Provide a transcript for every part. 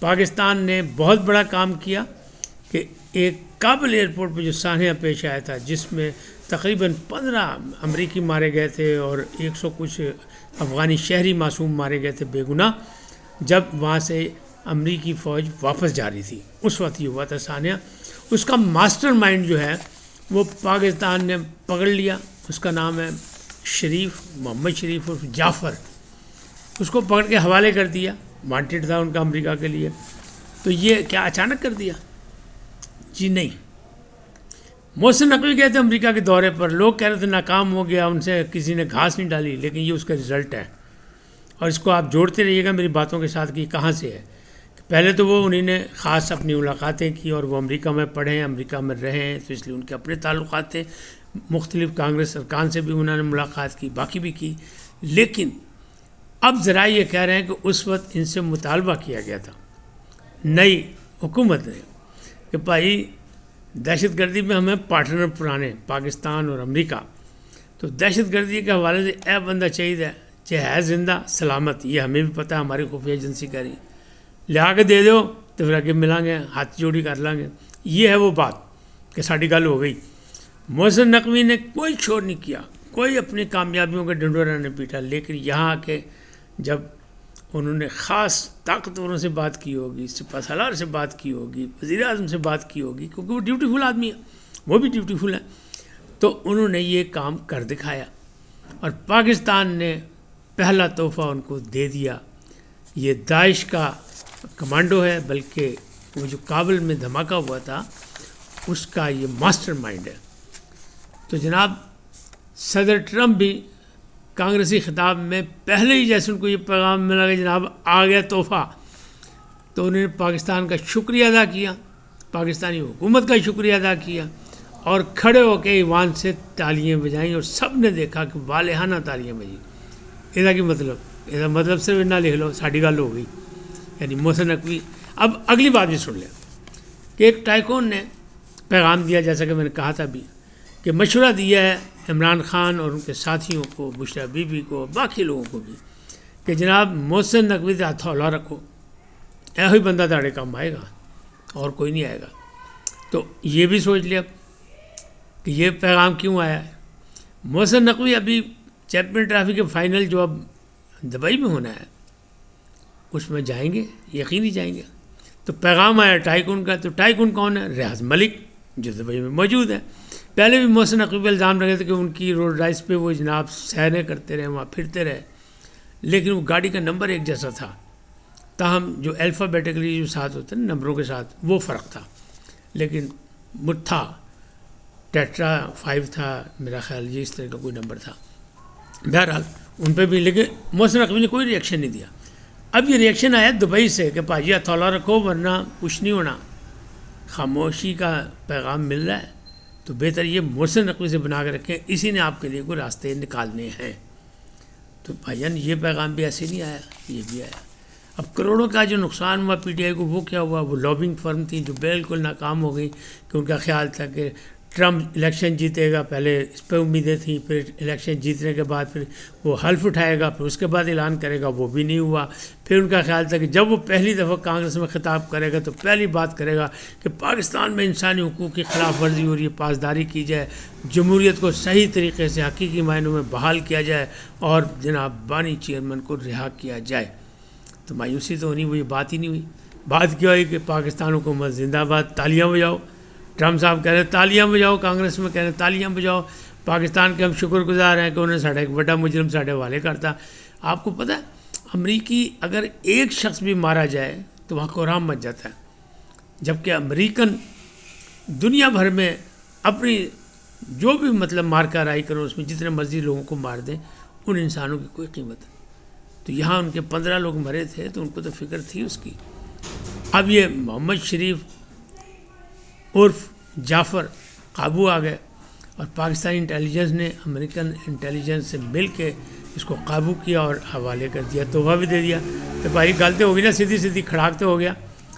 پاکستان نے بہت بڑا کام کیا کہ ایک کابل ایئرپورٹ پہ جو سانحہ پیش آیا تھا، جس میں تقریباً 15 امریکی مارے گئے تھے اور 100 کچھ افغانی شہری معصوم مارے گئے تھے بے گناہ، جب وہاں سے امریکی فوج واپس جا رہی تھی، اس وقت یہ ہوا تھا سانحہ۔ اس کا ماسٹر مائنڈ جو ہے وہ پاکستان نے پکڑ لیا، اس کا نام ہے شریف، محمد شریف عرف جعفر۔ اس کو پکڑ کے حوالے کر دیا، وانٹیڈ تھا ان کا امریکہ کے لیے۔ تو یہ کیا اچانک کر دیا؟ جی نہیں، محسن نقوی گئے تھے امریکہ کے دورے پر، لوگ کہہ رہے تھے ناکام ہو گیا، ان سے کسی نے گھاس نہیں ڈالی، لیکن یہ اس کا رزلٹ ہے۔ اور اس کو آپ جوڑتے رہیے گا میری باتوں کے ساتھ کہ کہاں سے ہے۔ پہلے تو وہ انہیں نے خاص اپنی ملاقاتیں کی اور وہ امریکہ میں پڑھے ہیں، امریکہ میں رہے ہیں، تو اس لیے ان کے اپنے تعلقات تھے، مختلف کانگریس ارکان سے بھی انہوں نے ملاقات کی، باقی بھی کی۔ لیکن اب ذرائع یہ کہہ رہے ہیں کہ اس وقت ان سے مطالبہ کیا گیا تھا نئی حکومت نے کہ بھائی دہشت گردی میں ہمیں پارٹنر پرانے پاکستان اور امریکہ، تو دہشت گردی کے حوالے سے اے بندہ چاہیے چاہے ہے زندہ سلامت، یہ ہمیں بھی پتہ ہے، ہماری خفیہ ایجنسی کہہ رہی لیا کے دے دو تو پھر آگے ملیں گے، ہاتھ جوڑی کر لیں گے۔ یہ ہے وہ بات کہ ساڑی گل ہو گئی۔ محسن نقوی نے کوئی چھوڑ نہیں کیا، کوئی اپنی کامیابیوں کا ڈنڈورا نہیں پیٹا، لیکن یہاں آ کے جب انہوں نے خاص طاقتوروں سے بات کی ہوگی، سپہ سالار سے بات کی ہوگی، وزیر اعظم سے بات کی ہوگی، کیونکہ وہ ڈیوٹیفل آدمی ہے، وہ بھی ڈیوٹیفل ہے، تو انہوں نے یہ کام کر دکھایا اور پاکستان نے پہلا تحفہ ان کو دے دیا۔ یہ داعش کا کمانڈو ہے، بلکہ وہ جو کابل میں دھماکہ ہوا تھا اس کا یہ ماسٹر مائنڈ ہے۔ تو جناب صدر ٹرمپ بھی کانگریسی خطاب میں پہلے ہی جیسے ان کو یہ پیغام ملا کہ جناب آ گیا تحفہ، تو انہوں نے پاکستان کا شکریہ ادا کیا، پاکستانی حکومت کا شکریہ ادا کیا اور کھڑے ہو کے ایوان سے تالیاں بجائیں اور سب نے دیکھا کہ والہانہ تالیاں بجیں۔ یہ مطلب صرف نہ لکھ لو، ساڑی گل ہو گئی۔ یعنی محسن نقوی۔ اب اگلی بات بھی سن لیں کہ ایک ٹائکون نے پیغام دیا، جیسا کہ میں نے کہا تھا بھی، کہ مشورہ دیا ہے عمران خان اور ان کے ساتھیوں کو، بشرا بی بی کو، باقی لوگوں کو بھی، کہ جناب محسن نقوی سے ہاتھ ہلا رکھو، ایہی بندہ تاڑے کام آئے گا اور کوئی نہیں آئے گا۔ تو یہ بھی سوچ لیا کہ یہ پیغام کیوں آیا ہے۔ محسن نقوی ابھی چیمپئن ٹرافی کے فائنل جو اب دبئی میں ہونا ہے اس میں جائیں گے، یقینی جائیں گے۔ تو پیغام آیا ٹائکون کا، تو ٹائکون کون ہے؟ ریاض ملک، جو دبئی میں موجود ہے۔ پہلے بھی محسن نقوی پہ الزام لگے تھے کہ ان کی رولز رائس پہ وہ جناب سیریں کرتے رہے، وہاں پھرتے رہے، لیکن وہ گاڑی کا نمبر ایک جیسا تھا، تاہم جو الفابیٹکلی جو ساتھ ہوتے ہیں نمبروں کے ساتھ وہ فرق تھا، لیکن تھا ٹیٹرا 5 تھا میرا خیال، یہ اس طرح کا کوئی نمبر تھا۔ بہرحال ان پہ بھی، لیکن محسن نقوی نے کوئی ریئیکشن نہیں دیا۔ اب یہ ریئیکشن آیا دبئی سے کہ بھائی ہتھولا رکھو ورنہ کچھ نہیں ہونا، خاموشی کا پیغام مل رہا ہے، تو بہتر یہ محسن نقوی سے بنا کے رکھیں، اسی نے آپ کے لیے کوئی راستے نکالنے ہیں۔ تو بھائی جان یہ پیغام بھی ایسے نہیں آیا، یہ بھی آیا۔ اب کروڑوں کا جو نقصان ہوا پی ٹی آئی کو، وہ کیا ہوا؟ وہ لابنگ فرم تھی جو بالکل ناکام ہو گئی، کہ ان کا خیال تھا کہ ٹرمپ الیکشن جیتے گا، پہلے اس پہ امیدیں تھیں، پھر الیکشن جیتنے کے بعد پھر وہ حلف اٹھائے گا، پھر اس کے بعد اعلان کرے گا، وہ بھی نہیں ہوا۔ پھر ان کا خیال تھا کہ جب وہ پہلی دفعہ کانگریس میں خطاب کرے گا تو پہلی بات کرے گا کہ پاکستان میں انسانی حقوق کی خلاف ورزی ہو رہی ہے، پاسداری کی جائے، جمہوریت کو صحیح طریقے سے حقیقی معنوں میں بحال کیا جائے اور جناب بانی چیئرمین کو رہا کیا جائے۔ تو مایوسی تو ہونی، وہ یہ بات ہی نہیں ہوئی۔ بات کیا ہوئی کہ پاکستان حکومت زندہ باد، تالیاں بجاؤ۔ ٹرمپ صاحب کہہ رہے ہیں تالیاں بجاؤ، کانگریس میں کہہ رہے ہیں تالیاں بجاؤ، پاکستان کے ہم شکر گزار ہیں کہ انہوں نے ساڑھا ایک بڑا مجرم ساڑھے والے کرتا۔ آپ کو پتہ ہے امریکی اگر ایک شخص بھی مارا جائے تو وہاں کوہرام مچ جاتا ہے، جبکہ امریکن دنیا بھر میں اپنی جو بھی مطلب مار کرائی کرو، اس میں جتنے مرضی لوگوں کو مار دیں، ان انسانوں کی کوئی قیمت نہیں۔ تو یہاں ان کے 15 لوگ مرے تھے تو ان کو تو فکر تھی اس کی۔ اب یہ محمد شریف عرف جعفر قابو آ گئے اور پاکستانی انٹیلیجنس نے امریکن انٹیلیجنس سے مل کے اس کو قابو کیا اور حوالے کر دیا، تحفہ بھی دے دیا۔ تو بھائی غلطی ہو گئی نا، سیدھی سیدھی کھڑاکتے ہو گیا۔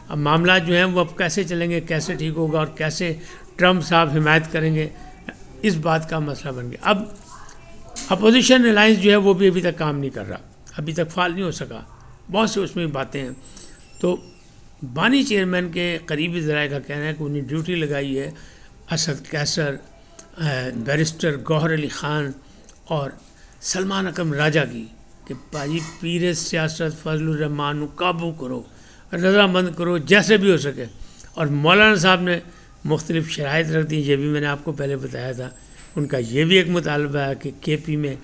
اب معاملات جو ہیں وہ اب کیسے چلیں گے، کیسے ٹھیک ہوگا اور کیسے ٹرمپ صاحب حمایت کریں گے، اس بات کا مسئلہ بن گیا۔ اب اپوزیشن الائنس جو ہے وہ بھی ابھی تک کام نہیں کر رہا، ابھی تک فعال نہیں ہو سکا، بہت سے اس میں باتیں ہیں۔ تو بانی چیئرمین کے قریبی ذرائع کا کہنا ہے کہ انہیں ڈیوٹی لگائی ہے اسد کیسر، بیرسٹر گوہر علی خان اور سلمان اکرم راجہ کی کہ بھائی پیر سیاست فضل الرحمان قابو کرو، رضامند کرو جیسے بھی ہو سکے. اور مولانا صاحب نے مختلف شرائط رکھ دی، یہ بھی میں نے آپ کو پہلے بتایا تھا. ان کا یہ بھی ایک مطالبہ ہے کہ کے پی میں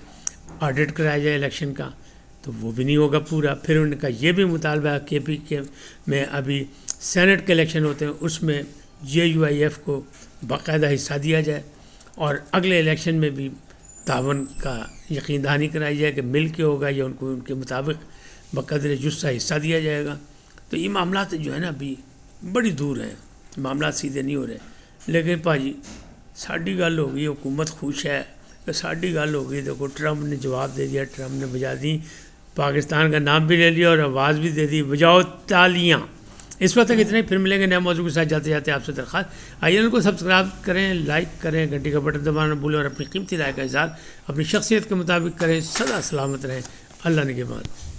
آڈٹ کرایا جائے الیکشن کا، تو وہ بھی نہیں ہوگا پورا. پھر ان کا یہ بھی مطالبہ ہے کے پی کے میں ابھی سینٹ کے الیکشن ہوتے ہیں، اس میں JUIF کو باقاعدہ حصہ دیا جائے اور اگلے الیکشن میں بھی تعاون کا یقین دہانی کرائی جائے کہ مل کے ہوگا یا ان کو ان کے مطابق بقدر جثہ حصہ دیا جائے گا. تو یہ معاملات جو ہے نا ابھی بڑی دور ہیں، معاملات سیدھے نہیں ہو رہے. لیکن پاجی ساڑی گل ہو گئی، حکومت خوش ہے کہ ساڑی گل ہو گئی. دیکھو ٹرمپ نے جواب دے دیا، ٹرمپ نے بجا دی، پاکستان کا نام بھی لے لیا اور آواز بھی دے دی، بجاؤ تالیاں. اس وقت تک اتنے، پھر ملیں گے نئے موضوع کے ساتھ. جاتے جاتے آپ سے درخواست، آئیے ان کو سبسکرائب کریں، لائک کریں، گھنٹی کا بٹن دبانا نہ بھولیں اور اپنی قیمتی رائے کا اظہار اپنی شخصیت کے مطابق کریں. سدا سلامت رہیں. اللہ نگہبان.